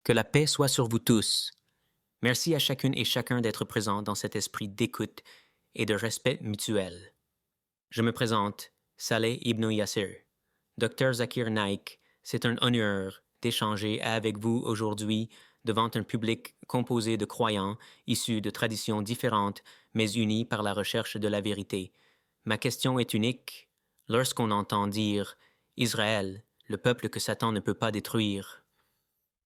Que la paix soit sur vous tous. Merci à chacune et chacun d'être présent dans cet esprit d'écoute et de respect mutuel. Je me présente, Saleh Ibn Yasser. Dr Zakir Naik, c'est un honneur d'échanger avec vous aujourd'hui devant un public composé de croyants issus de traditions différentes mais unis par la recherche de la vérité. Ma question est unique. Lorsqu'on entend dire « Israël, le peuple que Satan ne peut pas détruire »,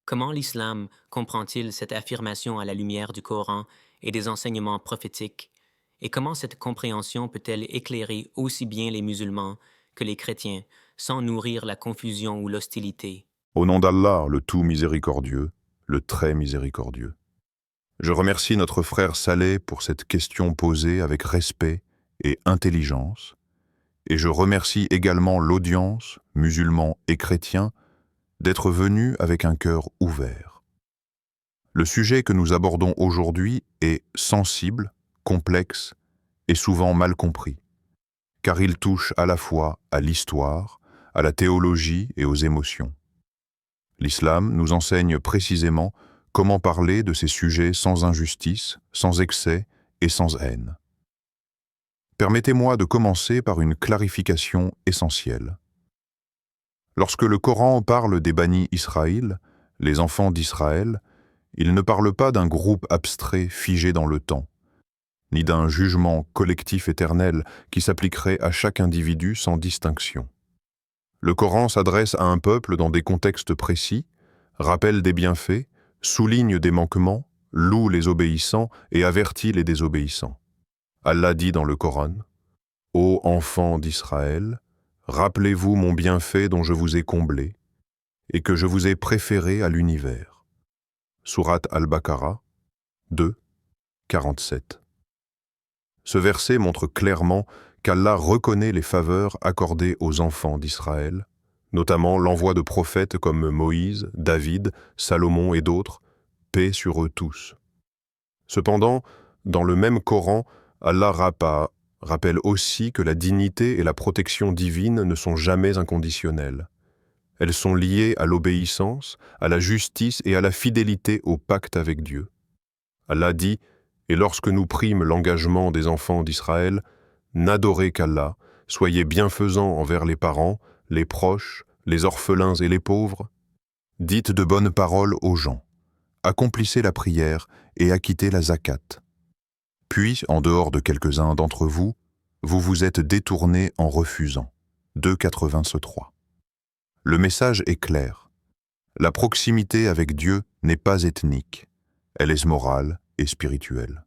comment l'islam comprend-il cette affirmation à la lumière du Coran et des enseignements prophétiques? Et comment cette compréhension peut-elle éclairer aussi bien les musulmans que les chrétiens, sans nourrir la confusion ou l'hostilité? Au nom d'Allah, le tout miséricordieux, le très miséricordieux. Je remercie notre frère Saleh pour cette question posée avec respect et intelligence, et je remercie également l'audience, musulmans et chrétiens, d'être venus avec un cœur ouvert. Le sujet que nous abordons aujourd'hui est sensible, complexe et souvent mal compris, car il touche à la fois à l'histoire, à la théologie et aux émotions. L'islam nous enseigne précisément comment parler de ces sujets sans injustice, sans excès et sans haine. Permettez-moi de commencer par une clarification essentielle. Lorsque le Coran parle des Bani Israël, les enfants d'Israël, il ne parle pas d'un groupe abstrait figé dans le temps, ni d'un jugement collectif éternel qui s'appliquerait à chaque individu sans distinction. Le Coran s'adresse à un peuple dans des contextes précis, rappelle des bienfaits, souligne des manquements, loue les obéissants et avertit les désobéissants. Allah dit dans le Coran, « Ô enfants d'Israël, rappelez-vous mon bienfait dont je vous ai comblé et que je vous ai préféré à l'univers. » Sourate Al-Baqarah 2, 47. Ce verset montre clairement qu'Allah reconnaît les faveurs accordées aux enfants d'Israël, notamment l'envoi de prophètes comme Moïse, David, Salomon et d'autres, paix sur eux tous. Cependant, dans le même Coran, Allah rappelle aussi que la dignité et la protection divine ne sont jamais inconditionnelles. Elles sont liées à l'obéissance, à la justice et à la fidélité au pacte avec Dieu. Allah dit, et lorsque nous prîmes l'engagement des enfants d'Israël, n'adorez qu'Allah, soyez bienfaisants envers les parents, les proches, les orphelins et les pauvres. Dites de bonnes paroles aux gens. Accomplissez la prière et acquittez la zakat. Puis, en dehors de quelques-uns d'entre vous, vous vous êtes détournés en refusant. 2,83. Le message est clair. La proximité avec Dieu n'est pas ethnique. Elle est morale et spirituelle.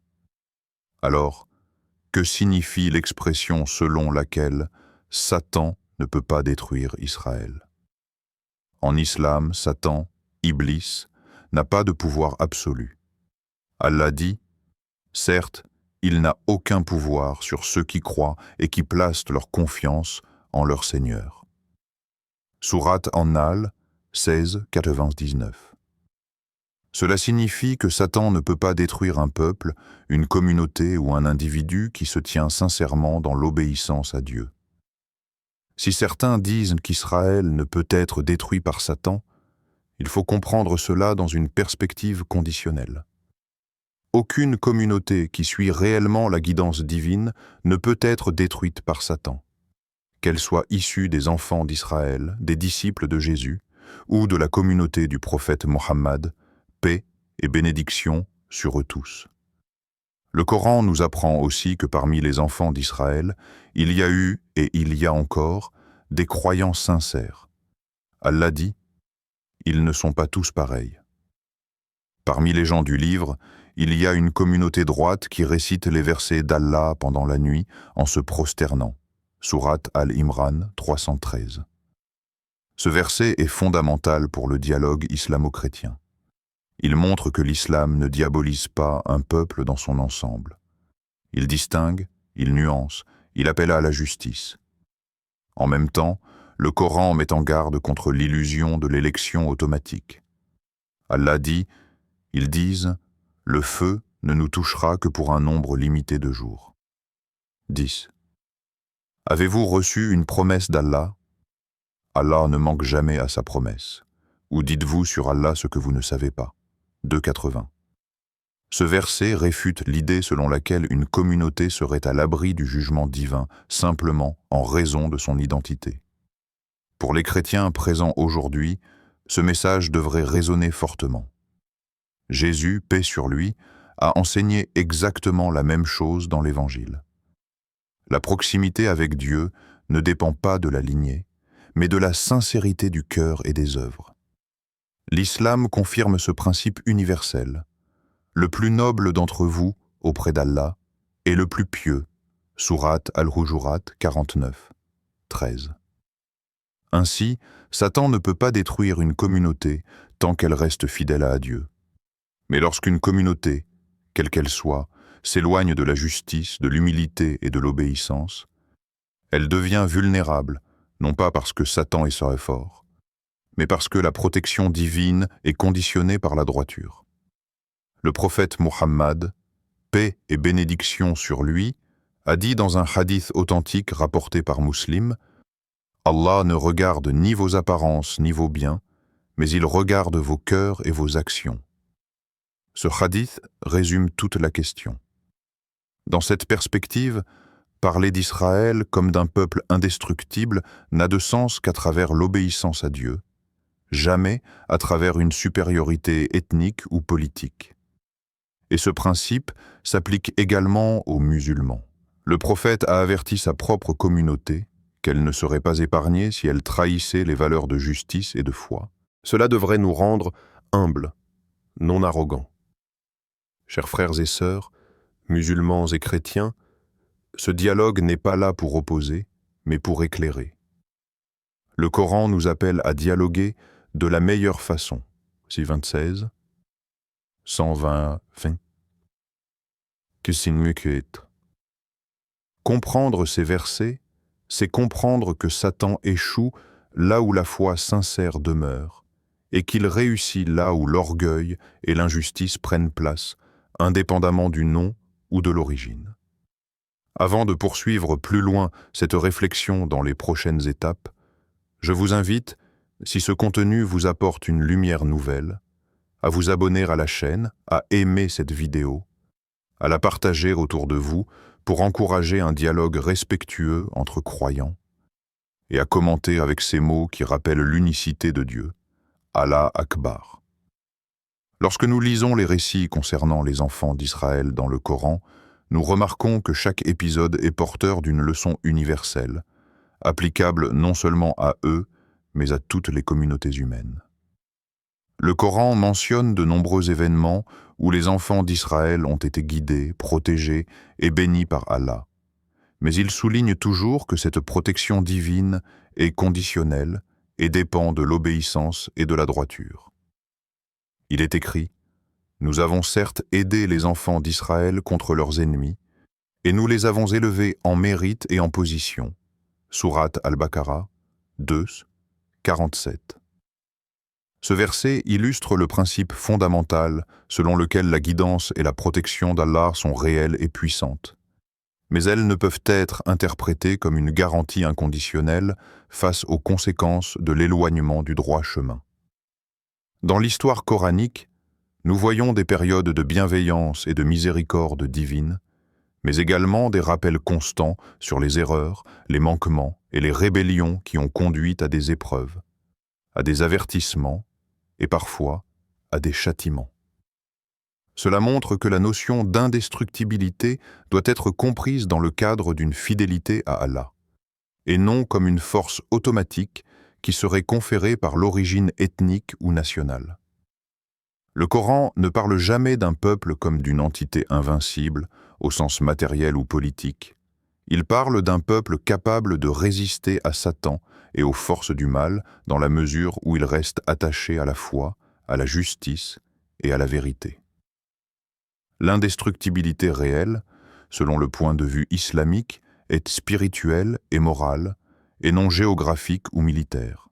Alors, que signifie l'expression selon laquelle Satan ne peut pas détruire Israël? En islam, Satan, Iblis, n'a pas de pouvoir absolu. Allah dit, certes, il n'a aucun pouvoir sur ceux qui croient et qui placent leur confiance en leur Seigneur. Sourate An-Nahl 16, 99. Cela signifie que Satan ne peut pas détruire un peuple, une communauté ou un individu qui se tient sincèrement dans l'obéissance à Dieu. Si certains disent qu'Israël ne peut être détruit par Satan, il faut comprendre cela dans une perspective conditionnelle. Aucune communauté qui suit réellement la guidance divine ne peut être détruite par Satan, qu'elle soit issue des enfants d'Israël, des disciples de Jésus, ou de la communauté du prophète Mohammed, paix et bénédiction sur eux tous. Le Coran nous apprend aussi que parmi les enfants d'Israël, il y a eu et il y a encore des croyants sincères. Allah dit, « Ils ne sont pas tous pareils. » Parmi les gens du livre, il y a une communauté droite qui récite les versets d'Allah pendant la nuit en se prosternant. Sourate Al-Imran 313. Ce verset est fondamental pour le dialogue islamo-chrétien. Il montre que l'islam ne diabolise pas un peuple dans son ensemble. Il distingue, il nuance, il appelle à la justice. En même temps, le Coran met en garde contre l'illusion de l'élection automatique. Allah dit, ils disent, le feu ne nous touchera que pour un nombre limité de jours. 10. Avez-vous reçu une promesse d'Allah? Allah ne manque jamais à sa promesse. Ou dites-vous sur Allah ce que vous ne savez pas. 2,80. Ce verset réfute l'idée selon laquelle une communauté serait à l'abri du jugement divin, simplement en raison de son identité. Pour les chrétiens présents aujourd'hui, ce message devrait résonner fortement. Jésus, paix sur lui, a enseigné exactement la même chose dans l'Évangile. La proximité avec Dieu ne dépend pas de la lignée, mais de la sincérité du cœur et des œuvres. L'islam confirme ce principe universel. Le plus noble d'entre vous, auprès d'Allah, est le plus pieux. Sourate Al-Hujurat 49, 13. Ainsi, Satan ne peut pas détruire une communauté tant qu'elle reste fidèle à Dieu. Mais lorsqu'une communauté, quelle qu'elle soit, s'éloigne de la justice, de l'humilité et de l'obéissance, elle devient vulnérable, non pas parce que Satan y serait fort, mais parce que la protection divine est conditionnée par la droiture. Le prophète Muhammad, paix et bénédiction sur lui, a dit dans un hadith authentique rapporté par Muslim, « Allah ne regarde ni vos apparences ni vos biens, mais il regarde vos cœurs et vos actions. » Ce hadith résume toute la question. Dans cette perspective, parler d'Israël comme d'un peuple indestructible n'a de sens qu'à travers l'obéissance à Dieu, jamais à travers une supériorité ethnique ou politique. Et ce principe s'applique également aux musulmans. Le prophète a averti sa propre communauté qu'elle ne serait pas épargnée si elle trahissait les valeurs de justice et de foi. Cela devrait nous rendre humbles, non arrogants. Chers frères et sœurs, musulmans et chrétiens, ce dialogue n'est pas là pour opposer, mais pour éclairer. Le Coran nous appelle à dialoguer de la meilleure façon. 26, 120, 20. Comprendre ces versets, c'est comprendre que Satan échoue là où la foi sincère demeure, et qu'il réussit là où l'orgueil et l'injustice prennent place, indépendamment du nom ou de l'origine. Avant de poursuivre plus loin cette réflexion dans les prochaines étapes, je vous invite, si ce contenu vous apporte une lumière nouvelle, à vous abonner à la chaîne, à aimer cette vidéo, à la partager autour de vous pour encourager un dialogue respectueux entre croyants, et à commenter avec ces mots qui rappellent l'unicité de Dieu, Allah Akbar. Lorsque nous lisons les récits concernant les enfants d'Israël dans le Coran, nous remarquons que chaque épisode est porteur d'une leçon universelle, applicable non seulement à eux, mais à toutes les communautés humaines. Le Coran mentionne de nombreux événements où les enfants d'Israël ont été guidés, protégés et bénis par Allah. Mais il souligne toujours que cette protection divine est conditionnelle et dépend de l'obéissance et de la droiture. Il est écrit « Nous avons certes aidé les enfants d'Israël contre leurs ennemis, et nous les avons élevés en mérite et en position. » Sourate Al-Baqarah 2, 47. Ce verset illustre le principe fondamental selon lequel la guidance et la protection d'Allah sont réelles et puissantes. Mais elles ne peuvent être interprétées comme une garantie inconditionnelle face aux conséquences de l'éloignement du droit chemin. Dans l'histoire coranique, nous voyons des périodes de bienveillance et de miséricorde divine, mais également des rappels constants sur les erreurs, les manquements et les rébellions qui ont conduit à des épreuves, à des avertissements et parfois à des châtiments. Cela montre que la notion d'indestructibilité doit être comprise dans le cadre d'une fidélité à Allah, et non comme une force automatique qui serait conférée par l'origine ethnique ou nationale. Le Coran ne parle jamais d'un peuple comme d'une entité invincible, au sens matériel ou politique. Il parle d'un peuple capable de résister à Satan et aux forces du mal dans la mesure où il reste attaché à la foi, à la justice et à la vérité. L'indestructibilité réelle, selon le point de vue islamique, est spirituelle et morale, et non géographique ou militaire.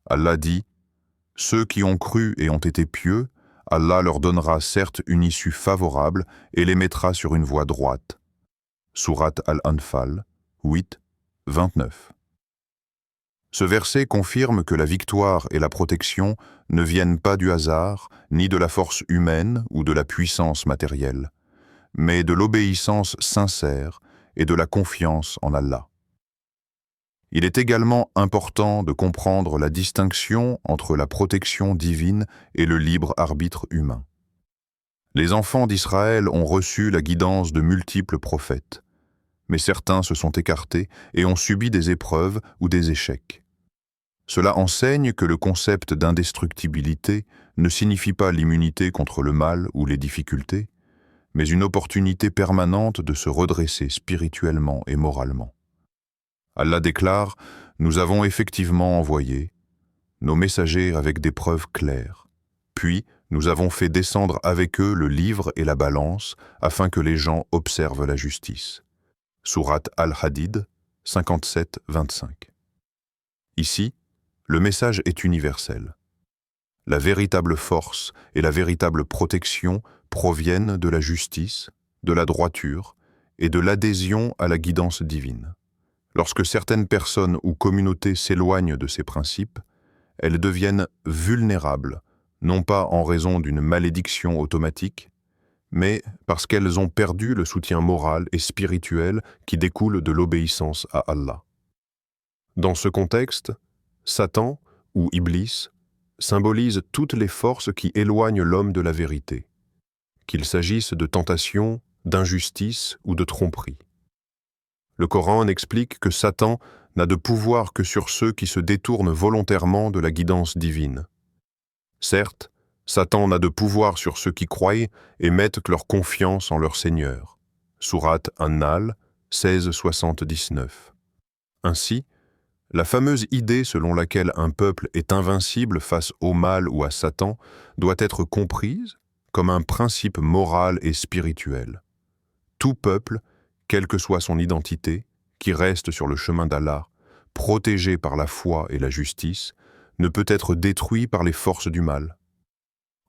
Allah dit « Ceux qui ont cru et ont été pieux, Allah leur donnera certes une issue favorable et les mettra sur une voie droite. » Sourate Al-Anfal 8, 29. Ce verset confirme que la victoire et la protection ne viennent pas du hasard, ni de la force humaine ou de la puissance matérielle, mais de l'obéissance sincère et de la confiance en Allah. Il est également important de comprendre la distinction entre la protection divine et le libre arbitre humain. Les enfants d'Israël ont reçu la guidance de multiples prophètes, mais certains se sont écartés et ont subi des épreuves ou des échecs. Cela enseigne que le concept d'indestructibilité ne signifie pas l'immunité contre le mal ou les difficultés, mais une opportunité permanente de se redresser spirituellement et moralement. Allah déclare « Nous avons effectivement envoyé nos messagers avec des preuves claires. Puis, nous avons fait descendre avec eux le livre et la balance afin que les gens observent la justice. » Sourate Al-Hadid 57-25. Ici, le message est universel. La véritable force et la véritable protection proviennent de la justice, de la droiture et de l'adhésion à la guidance divine. Lorsque certaines personnes ou communautés s'éloignent de ces principes, elles deviennent vulnérables, non pas en raison d'une malédiction automatique, mais parce qu'elles ont perdu le soutien moral et spirituel qui découle de l'obéissance à Allah. Dans ce contexte, Satan, ou Iblis, symbolise toutes les forces qui éloignent l'homme de la vérité, qu'il s'agisse de tentation, d'injustice ou de tromperie. Le Coran explique que Satan n'a de pouvoir que sur ceux qui se détournent volontairement de la guidance divine. Certes, Satan n'a de pouvoir sur ceux qui croient et mettent leur confiance en leur Seigneur. Sourate An-Nahl 16-79. Ainsi, la fameuse idée selon laquelle un peuple est invincible face au mal ou à Satan doit être comprise comme un principe moral et spirituel. Tout peuple, quelle que soit son identité, qui reste sur le chemin d'Allah, protégé par la foi et la justice, ne peut être détruit par les forces du mal.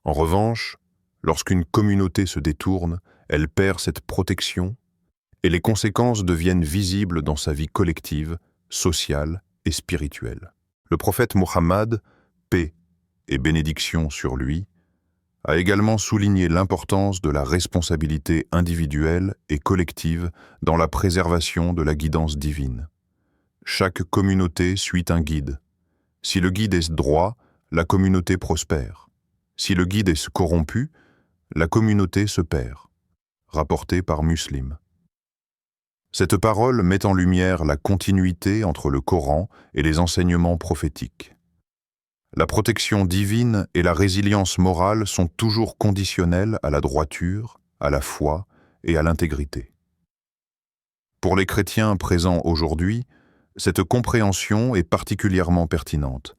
En revanche, lorsqu'une communauté se détourne, elle perd cette protection et les conséquences deviennent visibles dans sa vie collective, sociale et spirituelle. Le prophète Muhammad, paix et bénédiction sur lui, a également souligné l'importance de la responsabilité individuelle et collective dans la préservation de la guidance divine. Chaque communauté suit un guide. Si le guide est droit, la communauté prospère. Si le guide est corrompu, la communauté se perd. Rapporté par Muslim. Cette parole met en lumière la continuité entre le Coran et les enseignements prophétiques. La protection divine et la résilience morale sont toujours conditionnelles à la droiture, à la foi et à l'intégrité. Pour les chrétiens présents aujourd'hui, cette compréhension est particulièrement pertinente,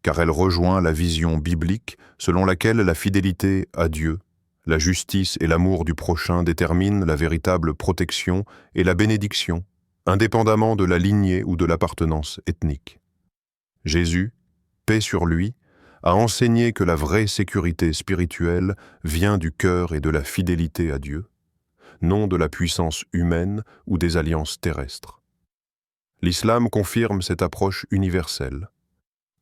car elle rejoint la vision biblique selon laquelle la fidélité à Dieu, la justice et l'amour du prochain déterminent la véritable protection et la bénédiction, indépendamment de la lignée ou de l'appartenance ethnique. Jésus, paix sur lui, a enseigné que la vraie sécurité spirituelle vient du cœur et de la fidélité à Dieu, non de la puissance humaine ou des alliances terrestres. L'islam confirme cette approche universelle.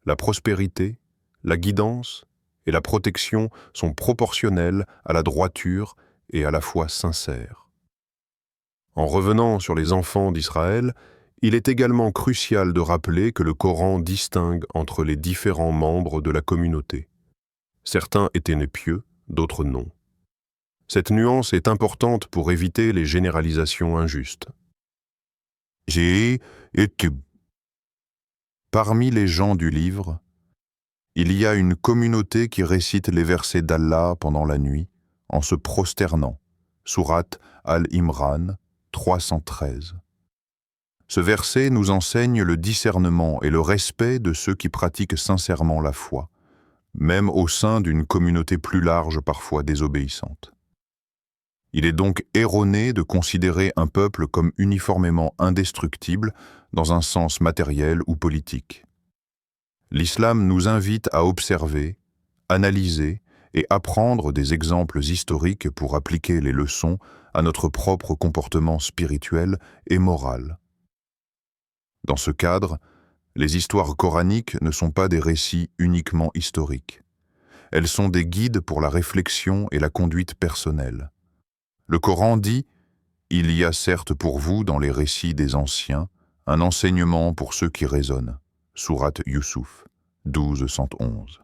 La prospérité, la guidance et la protection sont proportionnelles à la droiture et à la foi sincère. En revenant sur les enfants d'Israël, il est également crucial de rappeler que le Coran distingue entre les différents membres de la communauté. Certains étaient nés pieux, d'autres non. Cette nuance est importante pour éviter les généralisations injustes. J'ai été. Parmi les gens du livre, il y a une communauté qui récite les versets d'Allah pendant la nuit, en se prosternant. Sourate Al-Imran 313. Ce verset nous enseigne le discernement et le respect de ceux qui pratiquent sincèrement la foi, même au sein d'une communauté plus large parfois désobéissante. Il est donc erroné de considérer un peuple comme uniformément indestructible dans un sens matériel ou politique. L'islam nous invite à observer, analyser et apprendre des exemples historiques pour appliquer les leçons à notre propre comportement spirituel et moral. Dans ce cadre, Les histoires coraniques ne sont pas des récits uniquement historiques. Elles sont des guides pour la réflexion et la conduite personnelle. Le Coran dit « Il y a certes pour vous dans les récits des anciens un enseignement pour ceux qui raisonnent » Sourate Yusuf 12:111.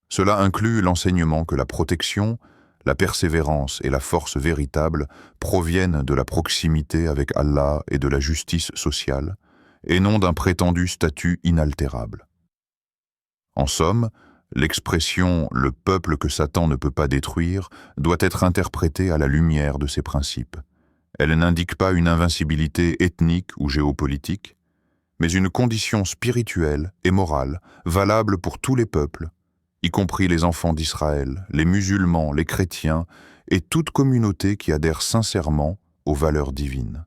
Cela inclut l'enseignement que la protection, la persévérance et la force véritable proviennent de la proximité avec Allah et de la justice sociale, et non d'un prétendu statut inaltérable. En somme, l'expression « le peuple que Satan ne peut pas détruire » doit être interprétée à la lumière de ces principes. Elle n'indique pas une invincibilité ethnique ou géopolitique, mais une condition spirituelle et morale valable pour tous les peuples, y compris les enfants d'Israël, les musulmans, les chrétiens et toute communauté qui adhère sincèrement aux valeurs divines.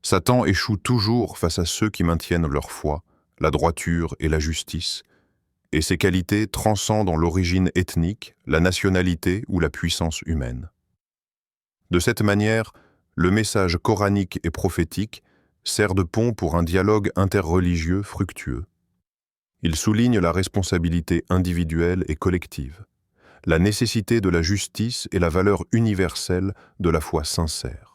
Satan échoue toujours face à ceux qui maintiennent leur foi, la droiture et la justice, et ces qualités transcendent l'origine ethnique, la nationalité ou la puissance humaine. De cette manière, le message coranique et prophétique sert de pont pour un dialogue interreligieux fructueux. Il souligne la responsabilité individuelle et collective, la nécessité de la justice et la valeur universelle de la foi sincère.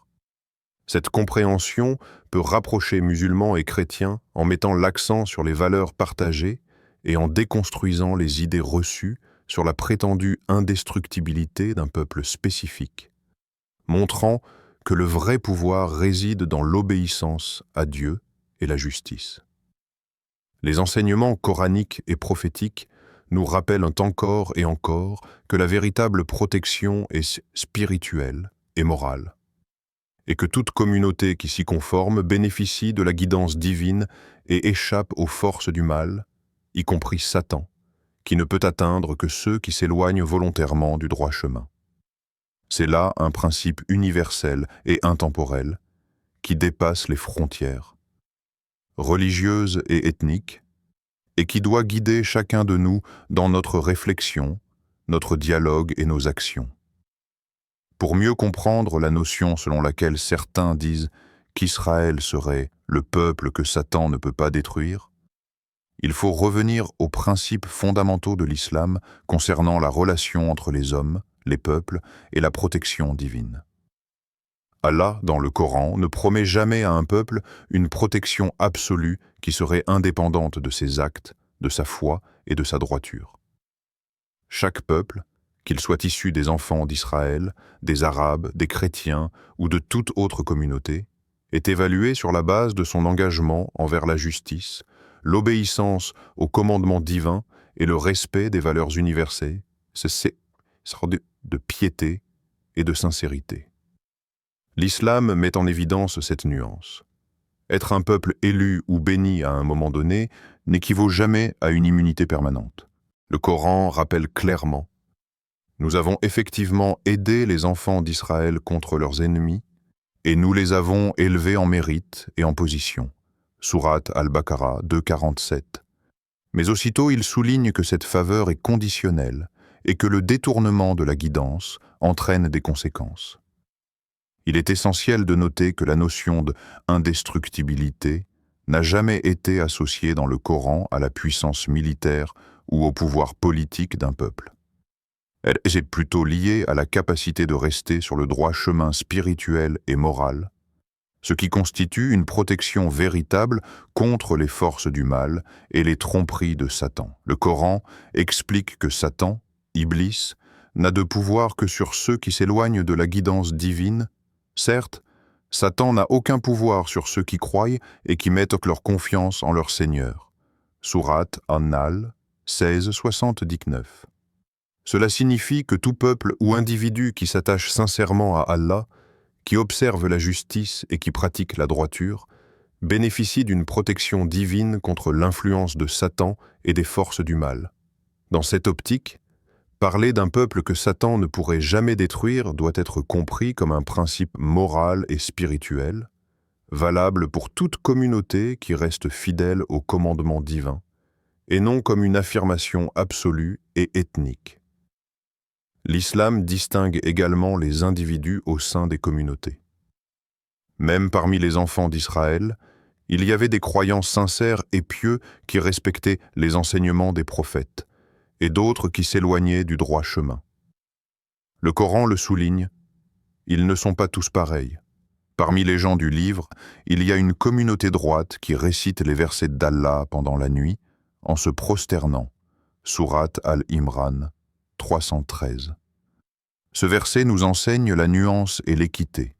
Cette compréhension peut rapprocher musulmans et chrétiens en mettant l'accent sur les valeurs partagées et en déconstruisant les idées reçues sur la prétendue indestructibilité d'un peuple spécifique, montrant que le vrai pouvoir réside dans l'obéissance à Dieu et la justice. Les enseignements coraniques et prophétiques nous rappellent encore et encore que la véritable protection est spirituelle et morale, et que toute communauté qui s'y conforme bénéficie de la guidance divine et échappe aux forces du mal, y compris Satan, qui ne peut atteindre que ceux qui s'éloignent volontairement du droit chemin. C'est là un principe universel et intemporel qui dépasse les frontières, religieuses et ethniques, et qui doit guider chacun de nous dans notre réflexion, notre dialogue et nos actions. Pour mieux comprendre la notion selon laquelle certains disent qu'Israël serait le peuple que Satan ne peut pas détruire, il faut revenir aux principes fondamentaux de l'islam concernant la relation entre les hommes, les peuples et la protection divine. Allah, dans le Coran, ne promet jamais à un peuple une protection absolue qui serait indépendante de ses actes, de sa foi et de sa droiture. Chaque peuple, qu'il soit issu des enfants d'Israël, des Arabes, des chrétiens ou de toute autre communauté, est évalué sur la base de son engagement envers la justice, l'obéissance aux commandements divins et le respect des valeurs universelles, de piété et de sincérité. L'islam met en évidence cette nuance. Être un peuple élu ou béni à un moment donné n'équivaut jamais à une immunité permanente. Le Coran rappelle clairement: nous avons effectivement aidé les enfants d'Israël contre leurs ennemis, et nous les avons élevés en mérite et en position. Sourate Al-Baqarah 2:47. Mais aussitôt il souligne que cette faveur est conditionnelle et que le détournement de la guidance entraîne des conséquences. Il est essentiel de noter que la notion d'indestructibilité n'a jamais été associée dans le Coran à la puissance militaire ou au pouvoir politique d'un peuple. Elle est plutôt liée à la capacité de rester sur le droit chemin spirituel et moral, ce qui constitue une protection véritable contre les forces du mal et les tromperies de Satan. Le Coran explique que Satan, Iblis, n'a de pouvoir que sur ceux qui s'éloignent de la guidance divine. Certes, Satan n'a aucun pouvoir sur ceux qui croient et qui mettent leur confiance en leur Seigneur. Sourate An-Nahl 16:79. Cela signifie que tout peuple ou individu qui s'attache sincèrement à Allah, qui observe la justice et qui pratique la droiture, bénéficie d'une protection divine contre l'influence de Satan et des forces du mal. Dans cette optique, parler d'un peuple que Satan ne pourrait jamais détruire doit être compris comme un principe moral et spirituel, valable pour toute communauté qui reste fidèle aux commandements divins, et non comme une affirmation absolue et ethnique. L'islam distingue également les individus au sein des communautés. Même parmi les enfants d'Israël, Il y avait des croyants sincères et pieux qui respectaient les enseignements des prophètes, et d'autres qui s'éloignaient du droit chemin. Le Coran le souligne, ils ne sont pas tous pareils. Parmi les gens du livre, il y a une communauté droite qui récite les versets d'Allah pendant la nuit en se prosternant. Sourate Al-Imran 313. Ce verset nous enseigne la nuance et l'équité.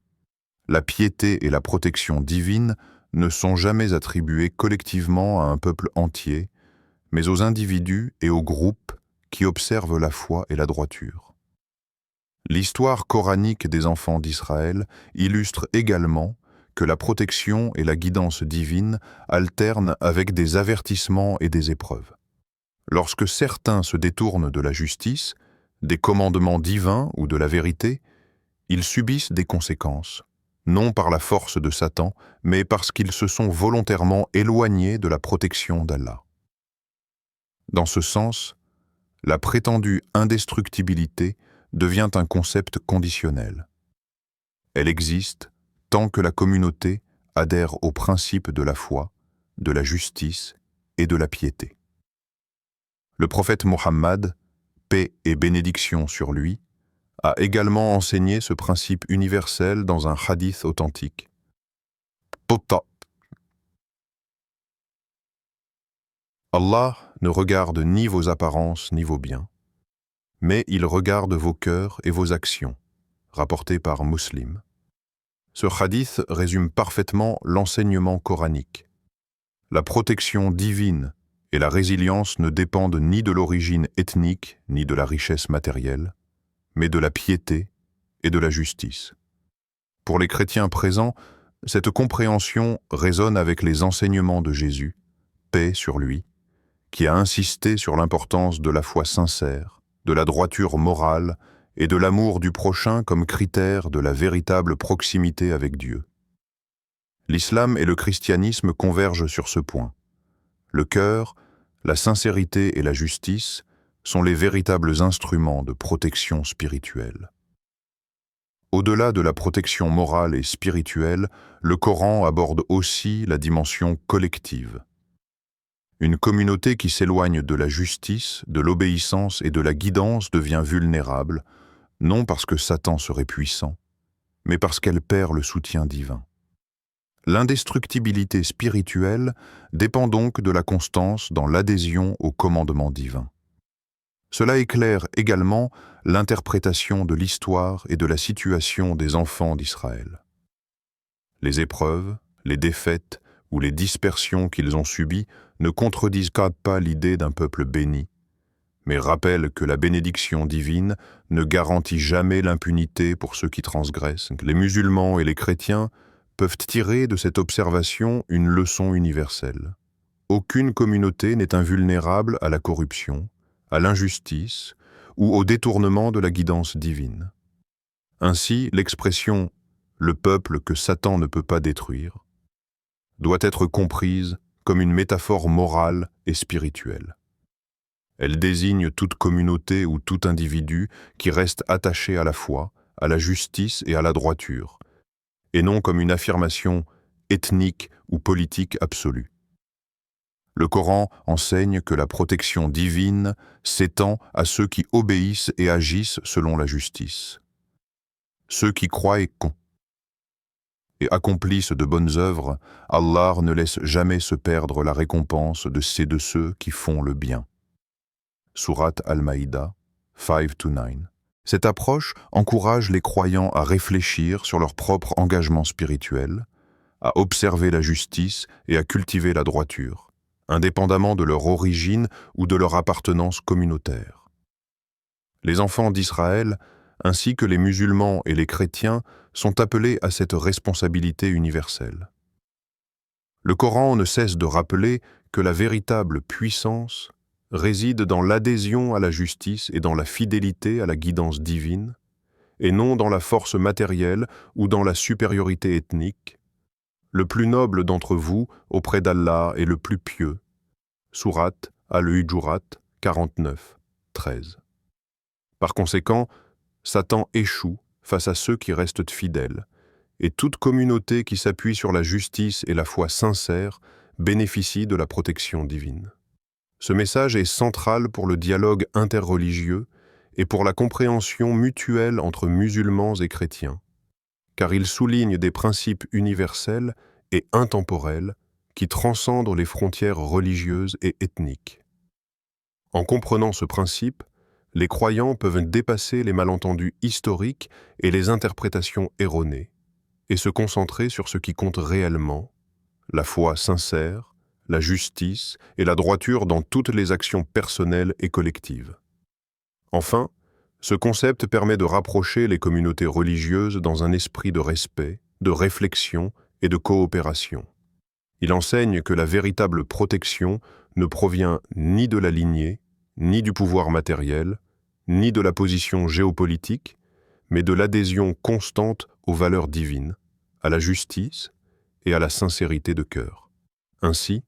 La piété et la protection divine ne sont jamais attribuées collectivement à un peuple entier, mais aux individus et aux groupes qui observent la foi et la droiture. L'histoire coranique des enfants d'Israël illustre également que la protection et la guidance divine alternent avec des avertissements et des épreuves. Lorsque certains se détournent de la justice, des commandements divins ou de la vérité, ils subissent des conséquences, non par la force de Satan, mais parce qu'ils se sont volontairement éloignés de la protection d'Allah. Dans ce sens, la prétendue indestructibilité devient un concept conditionnel. Elle existe tant que la communauté adhère aux principes de la foi, de la justice et de la piété. Le prophète Mohammed, paix et bénédiction sur lui, a également enseigné ce principe universel dans un hadith authentique. Allah ne regarde ni vos apparences ni vos biens, mais il regarde vos cœurs et vos actions, rapporté par Muslim. Ce hadith résume parfaitement l'enseignement coranique. La protection divine et la résilience ne dépendent ni de l'origine ethnique ni de la richesse matérielle, mais de la piété et de la justice. Pour les chrétiens présents, cette compréhension résonne avec les enseignements de Jésus, paix sur lui, qui a insisté sur l'importance de la foi sincère, de la droiture morale et de l'amour du prochain comme critère de la véritable proximité avec Dieu. L'islam et le christianisme convergent sur ce point. Le cœur, la sincérité et la justice sont les véritables instruments de protection spirituelle. Au-delà de la protection morale et spirituelle, le Coran aborde aussi la dimension collective. Une communauté qui s'éloigne de la justice, de l'obéissance et de la guidance devient vulnérable, non parce que Satan serait puissant, mais parce qu'elle perd le soutien divin. L'indestructibilité spirituelle dépend donc de la constance dans l'adhésion au commandement divin. Cela éclaire également l'interprétation de l'histoire et de la situation des enfants d'Israël. Les épreuves, les défaites ou les dispersions qu'ils ont subies ne contredisent pas l'idée d'un peuple béni, mais rappellent que la bénédiction divine ne garantit jamais l'impunité pour ceux qui transgressent. Les musulmans et les chrétiens peuvent tirer de cette observation une leçon universelle. Aucune communauté n'est invulnérable à la corruption, à l'injustice ou au détournement de la guidance divine. Ainsi, l'expression « le peuple que Satan ne peut pas détruire » doit être comprise comme une métaphore morale et spirituelle. Elle désigne toute communauté ou tout individu qui reste attaché à la foi, à la justice et à la droiture, et non comme une affirmation ethnique ou politique absolue. Le Coran enseigne que la protection divine s'étend à ceux qui obéissent et agissent selon la justice. Ceux qui croient et accomplissent de bonnes œuvres, Allah ne laisse jamais se perdre la récompense de ceux qui font le bien. Sourate Al-Maïda 5-9. Cette approche encourage les croyants à réfléchir sur leur propre engagement spirituel, à observer la justice et à cultiver la droiture, indépendamment de leur origine ou de leur appartenance communautaire. Les enfants d'Israël, ainsi que les musulmans et les chrétiens, sont appelés à cette responsabilité universelle. Le Coran ne cesse de rappeler que la véritable puissance réside dans l'adhésion à la justice et dans la fidélité à la guidance divine, et non dans la force matérielle ou dans la supériorité ethnique. Le plus noble d'entre vous auprès d'Allah est le plus pieux. Sourate Al-Hujurat 49, 13. Par conséquent, Satan échoue face à ceux qui restent fidèles et toute communauté qui s'appuie sur la justice et la foi sincère bénéficie de la protection divine. Ce message est central pour le dialogue interreligieux et pour la compréhension mutuelle entre musulmans et chrétiens, car il souligne des principes universels et intemporels qui transcendent les frontières religieuses et ethniques. En comprenant ce principe, les croyants peuvent dépasser les malentendus historiques et les interprétations erronées, et se concentrer sur ce qui compte réellement, la foi sincère, la justice et la droiture dans toutes les actions personnelles et collectives. Enfin, ce concept permet de rapprocher les communautés religieuses dans un esprit de respect, de réflexion et de coopération. Il enseigne que la véritable protection ne provient ni de la lignée, ni du pouvoir matériel, ni de la position géopolitique, mais de l'adhésion constante aux valeurs divines, à la justice et à la sincérité de cœur. Ainsi,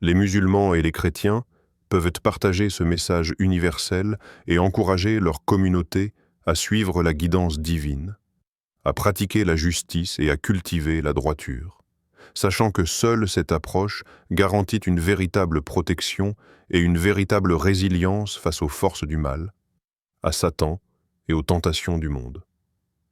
les musulmans et les chrétiens peuvent partager ce message universel et encourager leur communauté à suivre la guidance divine, à pratiquer la justice et à cultiver la droiture, sachant que seule cette approche garantit une véritable protection et une véritable résilience face aux forces du mal, à Satan et aux tentations du monde.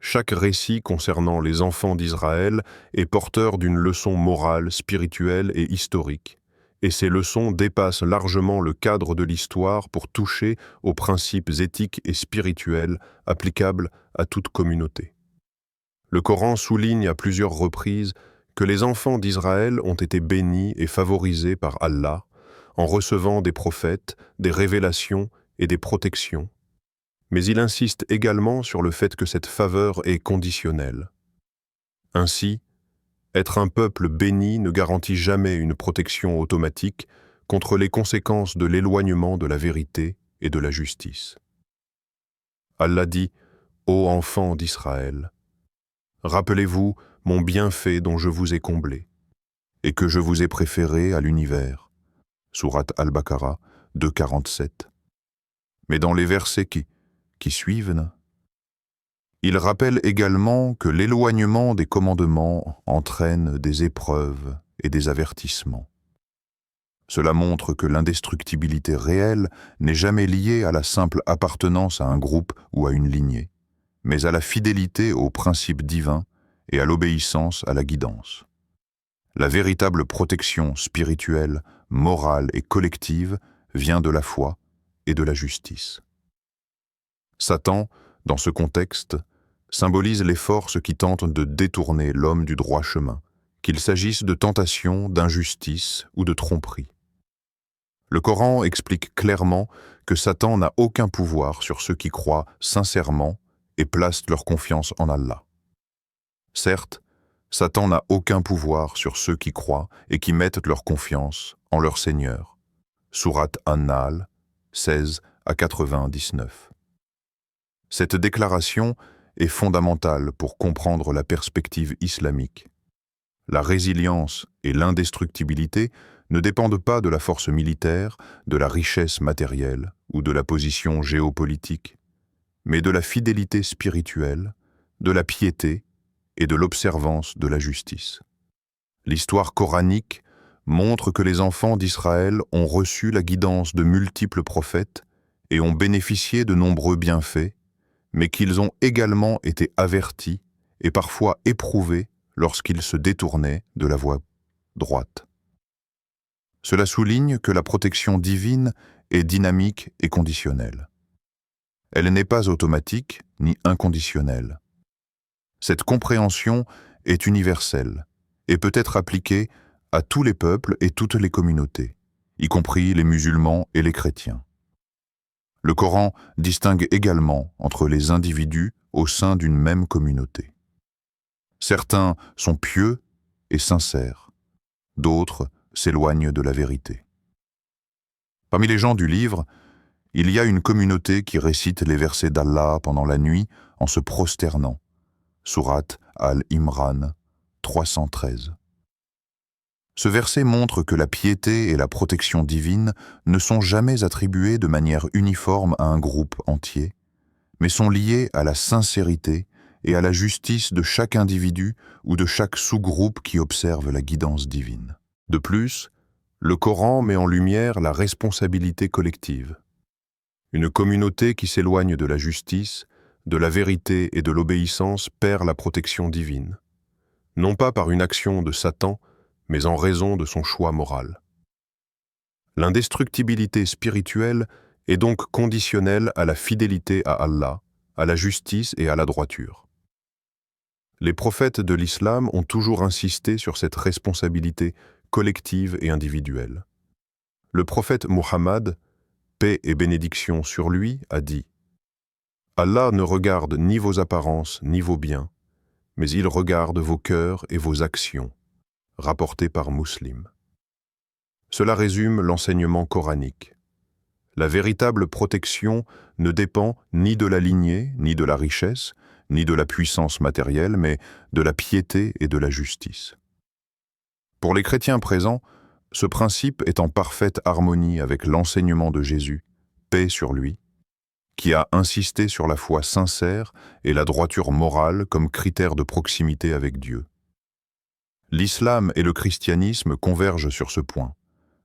Chaque récit concernant les enfants d'Israël est porteur d'une leçon morale, spirituelle et historique, et ces leçons dépassent largement le cadre de l'histoire pour toucher aux principes éthiques et spirituels applicables à toute communauté. Le Coran souligne à plusieurs reprises que les enfants d'Israël ont été bénis et favorisés par Allah en recevant des prophètes, des révélations et des protections, mais il insiste également sur le fait que cette faveur est conditionnelle. Ainsi, être un peuple béni ne garantit jamais une protection automatique contre les conséquences de l'éloignement de la vérité et de la justice. Allah dit « Ô enfants d'Israël, rappelez-vous mon bienfait dont je vous ai comblé, et que je vous ai préféré à l'univers. » Sourate Al-Baqarah 2,47. Mais dans les versets qui suivent, il rappelle également que l'éloignement des commandements entraîne des épreuves et des avertissements. Cela montre que l'indestructibilité réelle n'est jamais liée à la simple appartenance à un groupe ou à une lignée, mais à la fidélité aux principes divins et à l'obéissance à la guidance. La véritable protection spirituelle, morale et collective vient de la foi et de la justice. Satan, dans ce contexte, symbolise les forces qui tentent de détourner l'homme du droit chemin, qu'il s'agisse de tentation, d'injustice ou de tromperie. Le Coran explique clairement que Satan n'a aucun pouvoir sur ceux qui croient sincèrement et placent leur confiance en Allah. Certes, Satan n'a aucun pouvoir sur ceux qui croient et qui mettent leur confiance en leur Seigneur. Sourate An-Nahl 16 à 99. Cette déclaration est fondamentale pour comprendre la perspective islamique. La résilience et l'indestructibilité ne dépendent pas de la force militaire, de la richesse matérielle ou de la position géopolitique, mais de la fidélité spirituelle, de la piété et de l'observance de la justice. L'histoire coranique montre que les enfants d'Israël ont reçu la guidance de multiples prophètes et ont bénéficié de nombreux bienfaits, mais qu'ils ont également été avertis et parfois éprouvés lorsqu'ils se détournaient de la voie droite. Cela souligne que la protection divine est dynamique et conditionnelle. Elle n'est pas automatique ni inconditionnelle. Cette compréhension est universelle et peut être appliquée à tous les peuples et toutes les communautés, y compris les musulmans et les chrétiens. Le Coran distingue également entre les individus au sein d'une même communauté. Certains sont pieux et sincères, d'autres s'éloignent de la vérité. Parmi les gens du livre, il y a une communauté qui récite les versets d'Allah pendant la nuit en se prosternant. Sourate Al-Imran 313. Ce verset montre que la piété et la protection divine ne sont jamais attribuées de manière uniforme à un groupe entier, mais sont liées à la sincérité et à la justice de chaque individu ou de chaque sous-groupe qui observe la guidance divine. De plus, le Coran met en lumière la responsabilité collective. Une communauté qui s'éloigne de la justice, de la vérité et de l'obéissance perd la protection divine, non pas par une action de Satan, mais en raison de son choix moral. L'indestructibilité spirituelle est donc conditionnelle à la fidélité à Allah, à la justice et à la droiture. Les prophètes de l'islam ont toujours insisté sur cette responsabilité collective et individuelle. Le prophète Muhammad, paix et bénédiction sur lui, a dit « Allah ne regarde ni vos apparences ni vos biens, mais il regarde vos cœurs et vos actions », rapporté par Muslim. Cela résume l'enseignement coranique. La véritable protection ne dépend ni de la lignée, ni de la richesse, ni de la puissance matérielle, mais de la piété et de la justice. Pour les chrétiens présents, ce principe est en parfaite harmonie avec l'enseignement de Jésus, paix sur lui, qui a insisté sur la foi sincère et la droiture morale comme critère de proximité avec Dieu. L'islam et le christianisme convergent sur ce point.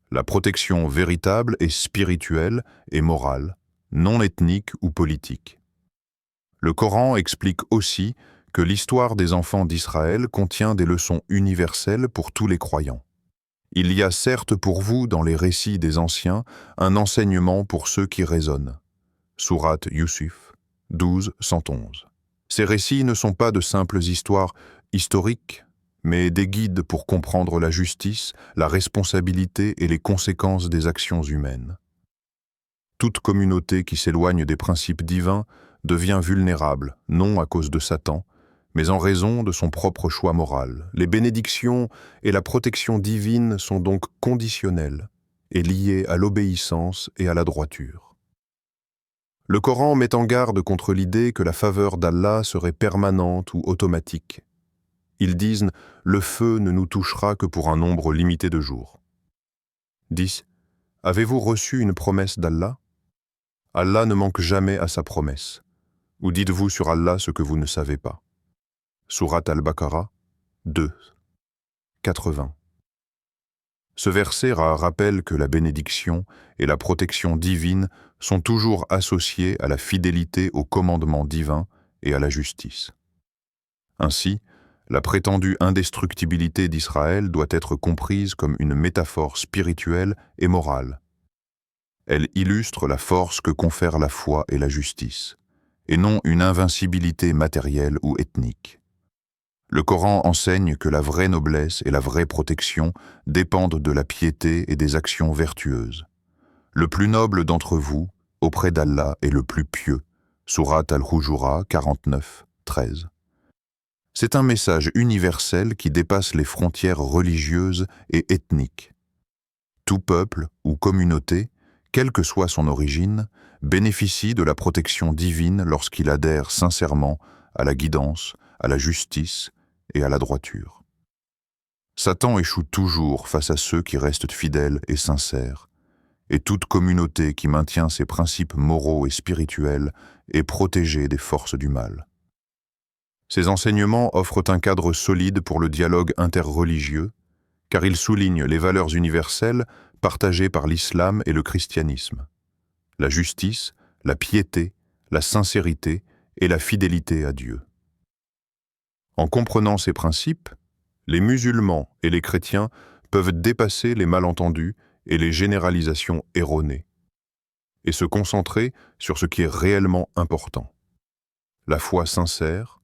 La protection véritable est spirituelle et morale, non ethnique ou politique. Le Coran explique aussi que l'histoire des enfants d'Israël contient des leçons universelles pour tous les croyants. Il y a certes pour vous, dans les récits des anciens, un enseignement pour ceux qui raisonnent. Sourate Yusuf 12, 111. Ces récits ne sont pas de simples histoires historiques, mais des guides pour comprendre la justice, la responsabilité et les conséquences des actions humaines. Toute communauté qui s'éloigne des principes divins devient vulnérable, non à cause de Satan, mais en raison de son propre choix moral. Les bénédictions et la protection divine sont donc conditionnelles et liées à l'obéissance et à la droiture. Le Coran met en garde contre l'idée que la faveur d'Allah serait permanente ou automatique. Ils disent « le feu ne nous touchera que pour un nombre limité de jours ». 10. Avez-vous reçu une promesse d'Allah? Allah ne manque jamais à sa promesse. Ou dites-vous sur Allah ce que vous ne savez pas? Sourate Al-Baqarah 2, 80. Ce verset rappelle que la bénédiction et la protection divine sont toujours associées à la fidélité aux commandements divins et à la justice. Ainsi, la prétendue indestructibilité d'Israël doit être comprise comme une métaphore spirituelle et morale. Elle illustre la force que confèrent la foi et la justice, et non une invincibilité matérielle ou ethnique. Le Coran enseigne que la vraie noblesse et la vraie protection dépendent de la piété et des actions vertueuses. Le plus noble d'entre vous, auprès d'Allah, est le plus pieux. Sourate Al-Hujura 49, 13. C'est un message universel qui dépasse les frontières religieuses et ethniques. Tout peuple ou communauté, quelle que soit son origine, bénéficie de la protection divine lorsqu'il adhère sincèrement à la guidance, à la justice et à la droiture. Satan échoue toujours face à ceux qui restent fidèles et sincères, et toute communauté qui maintient ses principes moraux et spirituels est protégée des forces du mal. Ces enseignements offrent un cadre solide pour le dialogue interreligieux, car ils soulignent les valeurs universelles partagées par l'islam et le christianisme: la justice, la piété, la sincérité et la fidélité à Dieu. En comprenant ces principes, les musulmans et les chrétiens peuvent dépasser les malentendus et les généralisations erronées, et se concentrer sur ce qui est réellement important: la foi sincère,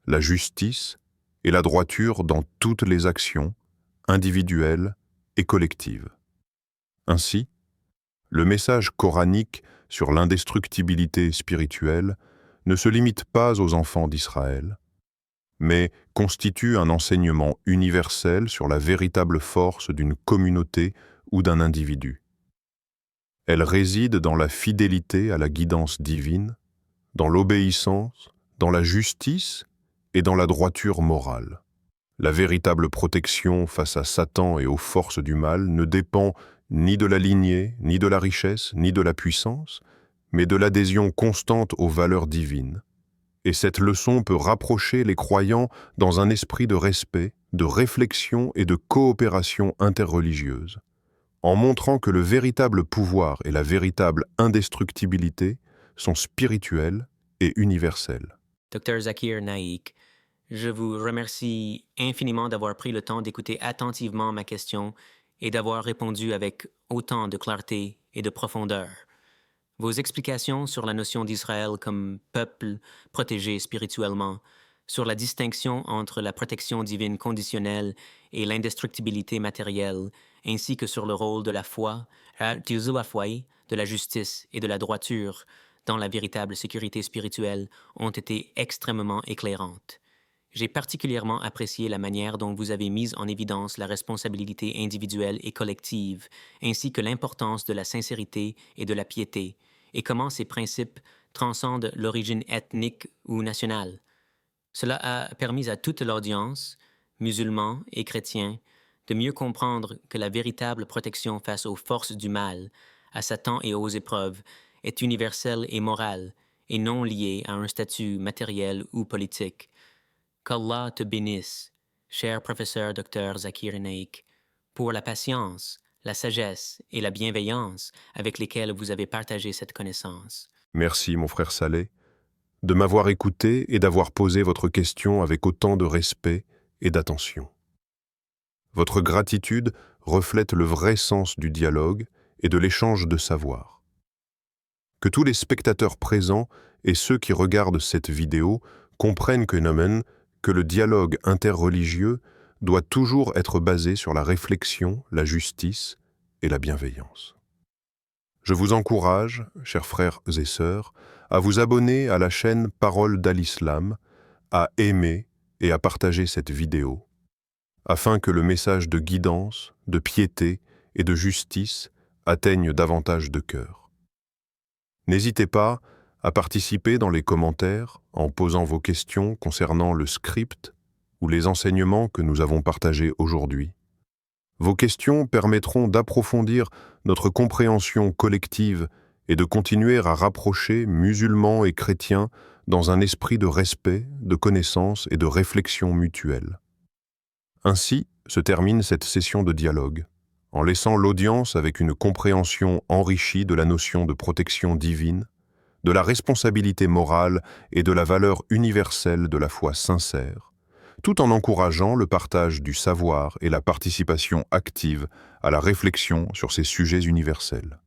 la justice et la droiture dans toutes les actions, individuelles et collectives. Ainsi, le message coranique sur l'indestructibilité spirituelle ne se limite pas aux enfants d'Israël, mais constitue un enseignement universel sur la véritable force d'une communauté ou d'un individu. Elle réside dans la fidélité à la guidance divine, dans l'obéissance, dans la justice et dans la droiture morale. La véritable protection face à Satan et aux forces du mal ne dépend ni de la lignée, ni de la richesse, ni de la puissance, mais de l'adhésion constante aux valeurs divines, Et cette leçon peut rapprocher les croyants dans un esprit de respect, de réflexion et de coopération interreligieuse, en montrant que le véritable pouvoir et la véritable indestructibilité sont spirituels et universels. Dr. Zakir Naik, je vous remercie infiniment d'avoir pris le temps d'écouter attentivement ma question et d'avoir répondu avec autant de clarté et de profondeur. Vos explications sur la notion d'Israël comme peuple protégé spirituellement, sur la distinction entre la protection divine conditionnelle et l'indestructibilité matérielle, ainsi que sur le rôle de la foi, de la justice et de la droiture dans la véritable sécurité spirituelle ont été extrêmement éclairantes. J'ai particulièrement apprécié la manière dont vous avez mis en évidence la responsabilité individuelle et collective, ainsi que l'importance de la sincérité et de la piété, et comment ces principes transcendent l'origine ethnique ou nationale. Cela a permis à toute l'audience, musulmans et chrétiens, de mieux comprendre que la véritable protection face aux forces du mal, à Satan et aux épreuves, est universelle et morale, et non liée à un statut matériel ou politique. Qu'Allah te bénisse, cher professeur Dr. Zakir Naik, pour la patience, la sagesse et la bienveillance avec lesquelles vous avez partagé cette connaissance. Merci, mon frère Saleh, de m'avoir écouté et d'avoir posé votre question avec autant de respect et d'attention. Votre gratitude reflète le vrai sens du dialogue et de l'échange de savoir. Que tous les spectateurs présents et ceux qui regardent cette vidéo comprennent que le dialogue interreligieux doit toujours être basé sur la réflexion, la justice et la bienveillance. Je vous encourage, chers frères et sœurs, à vous abonner à la chaîne Parole d'Al-Islam, à aimer et à partager cette vidéo, afin que le message de guidance, de piété et de justice atteigne davantage de cœurs. N'hésitez pas à participer dans les commentaires en posant vos questions concernant le script ou les enseignements que nous avons partagés aujourd'hui. Vos questions permettront d'approfondir notre compréhension collective et de continuer à rapprocher musulmans et chrétiens dans un esprit de respect, de connaissance et de réflexion mutuelle. Ainsi se termine cette session de dialogue, en laissant l'audience avec une compréhension enrichie de la notion de protection divine, de la responsabilité morale et de la valeur universelle de la foi sincère, tout en encourageant le partage du savoir et la participation active à la réflexion sur ces sujets universels.